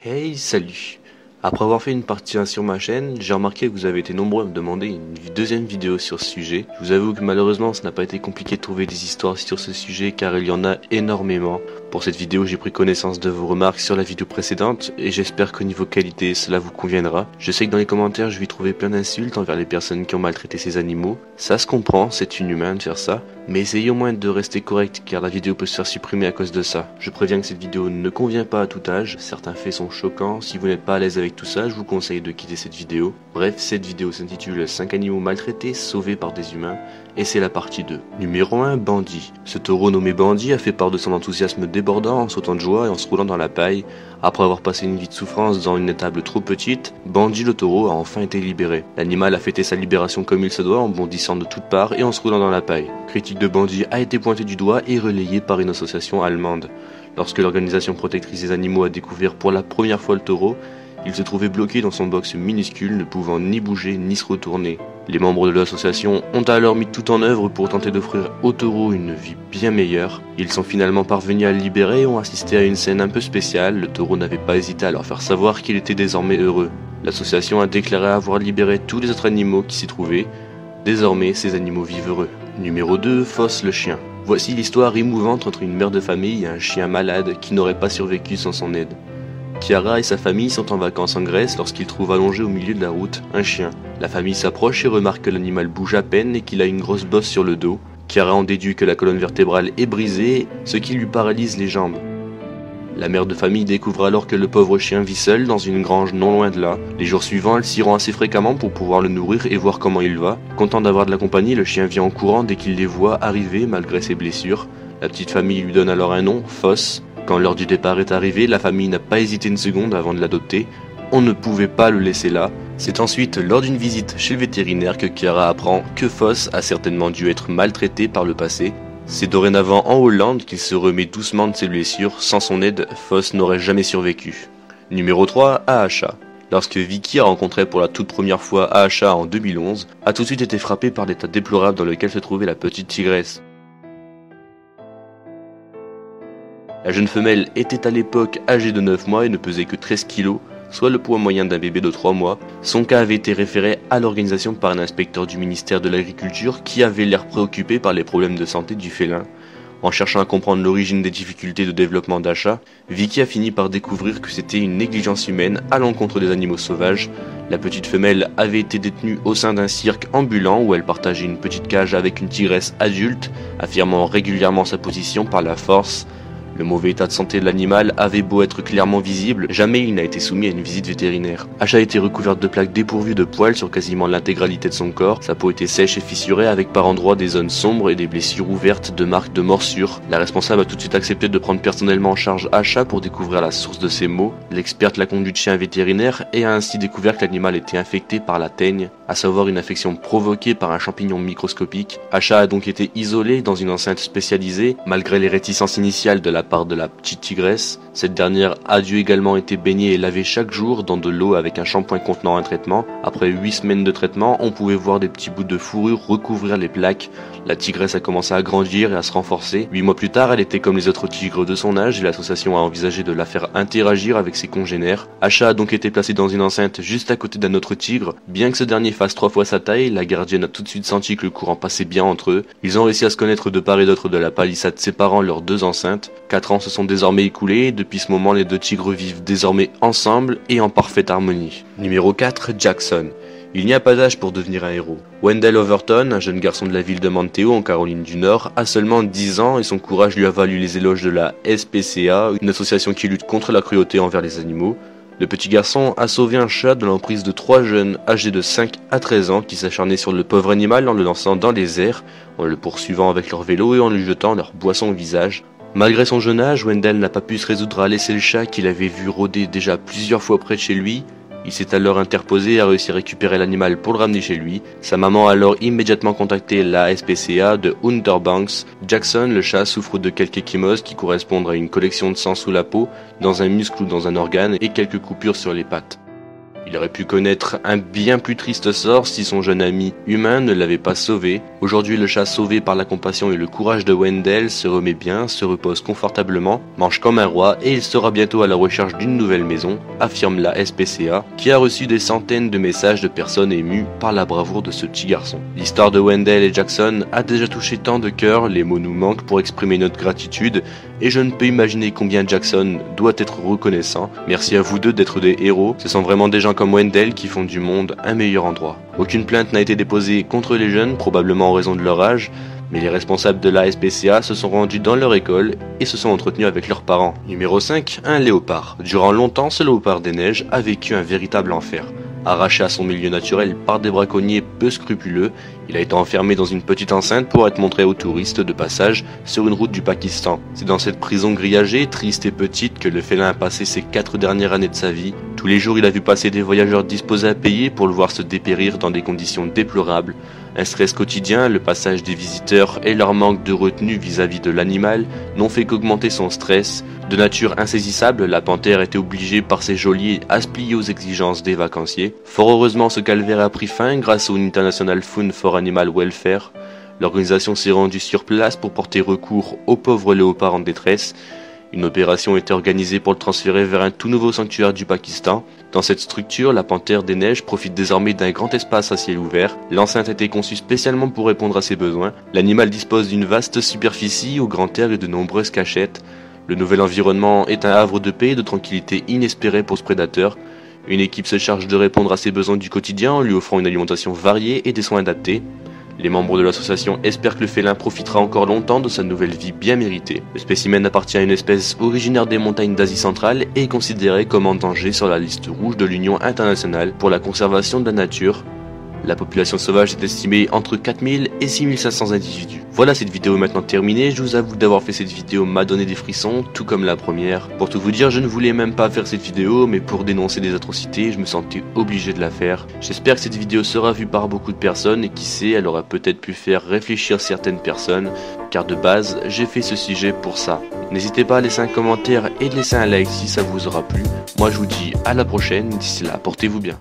Hey, salut! Après avoir fait une partie 1 sur ma chaîne, j'ai remarqué que vous avez été nombreux à me demander une deuxième vidéo sur ce sujet. Je vous avoue que malheureusement, ça n'a pas été compliqué de trouver des histoires sur ce sujet car il y en a énormément. Pour cette vidéo, j'ai pris connaissance de vos remarques sur la vidéo précédente et j'espère qu'au niveau qualité, cela vous conviendra. Je sais que dans les commentaires, je vais trouver plein d'insultes envers les personnes qui ont maltraité ces animaux. Ça se comprend, c'est inhumain de faire ça, mais essayez au moins de rester correct car la vidéo peut se faire supprimer à cause de ça. Je préviens que cette vidéo ne convient pas à tout âge, certains faits sont choquants, si vous n'êtes pas à l'aise avec tout ça, je vous conseille de quitter cette vidéo. Bref, cette vidéo s'intitule 5 animaux maltraités sauvés par des humains, et c'est la partie 2. Numéro 1, Bandit. Ce taureau nommé Bandit a fait part de son enthousiasme débordant en sautant de joie et en se roulant dans la paille. Après avoir passé une vie de souffrance dans une étable trop petite, Bandit le taureau a enfin été libéré. L'animal a fêté sa libération comme il se doit en bondissant de toutes parts et en se roulant dans la paille. Critique de Bandit a été pointée du doigt et relayée par une association allemande. Lorsque l'organisation protectrice des animaux a découvert pour la première fois le taureau, il se trouvait bloqué dans son box minuscule, ne pouvant ni bouger ni se retourner. Les membres de l'association ont alors mis tout en œuvre pour tenter d'offrir au taureau une vie bien meilleure. Ils sont finalement parvenus à le libérer et ont assisté à une scène un peu spéciale. Le taureau n'avait pas hésité à leur faire savoir qu'il était désormais heureux. L'association a déclaré avoir libéré tous les autres animaux qui s'y trouvaient. Désormais, ces animaux vivent heureux. Numéro 2, Foss le chien. Voici l'histoire émouvante entre une mère de famille et un chien malade qui n'aurait pas survécu sans son aide. Chiara et sa famille sont en vacances en Grèce lorsqu'ils trouvent allongé au milieu de la route un chien. La famille s'approche et remarque que l'animal bouge à peine et qu'il a une grosse bosse sur le dos. Chiara en déduit que la colonne vertébrale est brisée, ce qui lui paralyse les jambes. La mère de famille découvre alors que le pauvre chien vit seul dans une grange non loin de là. Les jours suivants, elle s'y rend assez fréquemment pour pouvoir le nourrir et voir comment il va. Content d'avoir de la compagnie, le chien vient en courant dès qu'il les voit arriver malgré ses blessures. La petite famille lui donne alors un nom, Foss. Quand l'heure du départ est arrivée, la famille n'a pas hésité une seconde avant de l'adopter. On ne pouvait pas le laisser là. C'est ensuite lors d'une visite chez le vétérinaire que Chiara apprend que Foss a certainement dû être maltraité par le passé. C'est dorénavant en Hollande qu'il se remet doucement de ses blessures. Sans son aide, Foss n'aurait jamais survécu. Numéro 3, Aasha. Lorsque Vicky a rencontré pour la toute première fois Aasha en 2011, a tout de suite été frappée par l'état déplorable dans lequel se trouvait la petite tigresse. La jeune femelle était à l'époque âgée de 9 mois et ne pesait que 13 kg, soit le poids moyen d'un bébé de 3 mois. Son cas avait été référé à l'organisation par un inspecteur du ministère de l'Agriculture qui avait l'air préoccupé par les problèmes de santé du félin. En cherchant à comprendre l'origine des difficultés de développement d'Aasha, Vicky a fini par découvrir que c'était une négligence humaine à l'encontre des animaux sauvages. La petite femelle avait été détenue au sein d'un cirque ambulant où elle partageait une petite cage avec une tigresse adulte, affirmant régulièrement sa position par la force. Le mauvais état de santé de l'animal avait beau être clairement visible, jamais il n'a été soumis à une visite vétérinaire. Aasha a été recouverte de plaques dépourvues de poils sur quasiment l'intégralité de son corps. Sa peau était sèche et fissurée avec par endroits des zones sombres et des blessures ouvertes de marques de morsures. La responsable a tout de suite accepté de prendre personnellement en charge Aasha pour découvrir la source de ses maux. L'experte l'a conduite chez un vétérinaire et a ainsi découvert que l'animal était infecté par la teigne, à savoir une infection provoquée par un champignon microscopique. Aasha a donc été isolée dans une enceinte spécialisée, malgré les réticences initiales de la part de la petite tigresse. Cette dernière a dû également être baignée et lavée chaque jour dans de l'eau avec un shampoing contenant un traitement. Après 8 semaines de traitement, on pouvait voir des petits bouts de fourrure recouvrir les plaques. La tigresse a commencé à grandir et à se renforcer. 8 mois plus tard, elle était comme les autres tigres de son âge et l'association a envisagé de la faire interagir avec ses congénères. Aasha a donc été placée dans une enceinte juste à côté d'un autre tigre. Bien que ce dernier fasse 3 fois sa taille, la gardienne a tout de suite senti que le courant passait bien entre eux. Ils ont réussi à se connaître de part et d'autre de la palissade séparant leurs 2 enceintes. 4 ans se sont désormais écoulés et depuis ce moment les 2 tigres vivent désormais ensemble et en parfaite harmonie. Numéro 4, Jackson. Il n'y a pas d'âge pour devenir un héros. Wendell Overton, un jeune garçon de la ville de Manteo en Caroline du Nord, a seulement 10 ans et son courage lui a valu les éloges de la SPCA, une association qui lutte contre la cruauté envers les animaux. Le petit garçon a sauvé un chat de l'emprise de 3 jeunes âgés de 5 à 13 ans qui s'acharnaient sur le pauvre animal en le lançant dans les airs, en le poursuivant avec leur vélo et en lui jetant leur boisson au visage. Malgré son jeune âge, Wendell n'a pas pu se résoudre à laisser le chat qu'il avait vu rôder déjà plusieurs fois près de chez lui. Il s'est alors interposé et a réussi à récupérer l'animal pour le ramener chez lui. Sa maman a alors immédiatement contacté la SPCA de Underbanks. Jackson, le chat, souffre de quelques échymoses qui correspondent à une collection de sang sous la peau, dans un muscle ou dans un organe et quelques coupures sur les pattes. Il aurait pu connaître un bien plus triste sort si son jeune ami humain ne l'avait pas sauvé. Aujourd'hui, le chat sauvé par la compassion et le courage de Wendell se remet bien, se repose confortablement, mange comme un roi et il sera bientôt à la recherche d'une nouvelle maison, affirme la SPCA, qui a reçu des centaines de messages de personnes émues par la bravoure de ce petit garçon. L'histoire de Wendell et Jackson a déjà touché tant de cœurs, les mots nous manquent pour exprimer notre gratitude et je ne peux imaginer combien Jackson doit être reconnaissant. Merci à vous deux d'être des héros, ce sont vraiment des gens comme Wendell qui font du monde un meilleur endroit. Aucune plainte n'a été déposée contre les jeunes, probablement en raison de leur âge, mais les responsables de la SPCA se sont rendus dans leur école et se sont entretenus avec leurs parents. Numéro 5, un léopard. Durant longtemps, ce léopard des neiges a vécu un véritable enfer. Arraché à son milieu naturel par des braconniers peu scrupuleux, il a été enfermé dans une petite enceinte pour être montré aux touristes de passage sur une route du Pakistan. C'est dans cette prison grillagée, triste et petite, que le félin a passé ses 4 dernières années de sa vie. Tous les jours, il a vu passer des voyageurs disposés à payer pour le voir se dépérir dans des conditions déplorables. Un stress quotidien, le passage des visiteurs et leur manque de retenue vis-à-vis de l'animal n'ont fait qu'augmenter son stress. De nature insaisissable, la panthère était obligée par ses geôliers à se plier aux exigences des vacanciers. Fort heureusement, ce calvaire a pris fin grâce au International Fund for Animal Welfare. L'organisation s'est rendue sur place pour porter recours aux pauvres léopards en détresse. Une opération était organisée pour le transférer vers un tout nouveau sanctuaire du Pakistan. Dans cette structure, la panthère des neiges profite désormais d'un grand espace à ciel ouvert. L'enceinte a été conçue spécialement pour répondre à ses besoins. L'animal dispose d'une vaste superficie au grand air et de nombreuses cachettes. Le nouvel environnement est un havre de paix et de tranquillité inespéré pour ce prédateur. Une équipe se charge de répondre à ses besoins du quotidien en lui offrant une alimentation variée et des soins adaptés. Les membres de l'association espèrent que le félin profitera encore longtemps de sa nouvelle vie bien méritée. Le spécimen appartient à une espèce originaire des montagnes d'Asie centrale et est considéré comme en danger sur la liste rouge de l'Union internationale pour la conservation de la nature. La population sauvage est estimée entre 4000 et 6500 individus. Voilà, cette vidéo est maintenant terminée. Je vous avoue d'avoir fait cette vidéo m'a donné des frissons, tout comme la première. Pour tout vous dire, je ne voulais même pas faire cette vidéo, mais pour dénoncer des atrocités, je me sentais obligé de la faire. J'espère que cette vidéo sera vue par beaucoup de personnes et qui sait, elle aura peut-être pu faire réfléchir certaines personnes, car de base, j'ai fait ce sujet pour ça. N'hésitez pas à laisser un commentaire et de laisser un like si ça vous aura plu. Moi je vous dis à la prochaine, d'ici là, portez-vous bien.